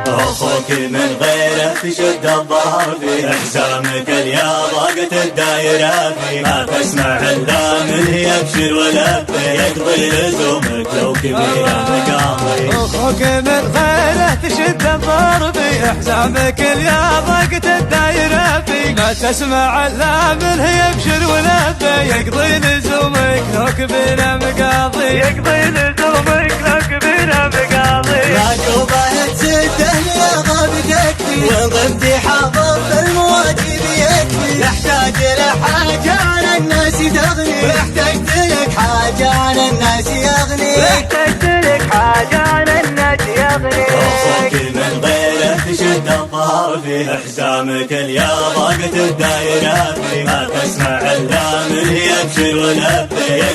أخوك من غيره تشد الظهر في حزامك اليا ضاقت الدايرة في ما تسمع إلا من يبشر ولبي يقضي لزومك لو كبير مقاضي. أخوك من غيره تشد الظهر في حزامك اليا ضاقت الدايرة في ما تسمع إلا من يبشر ولبي يقضي لزومك لو كبير مقاضي. يقضي لزومك لو كبير مقاضي. وضبطي حافظ بالمواجب يكفي. يحتاج لحاجة على الناس تغني. احتجت لك حاجة على الناس يغني. احتجت لك حاجة على الناس يغني. أخوك من غيره تشد الظهر في حزامك اليا ضاقت الدايرة في ما تسمع إلا من يبشر ولبي.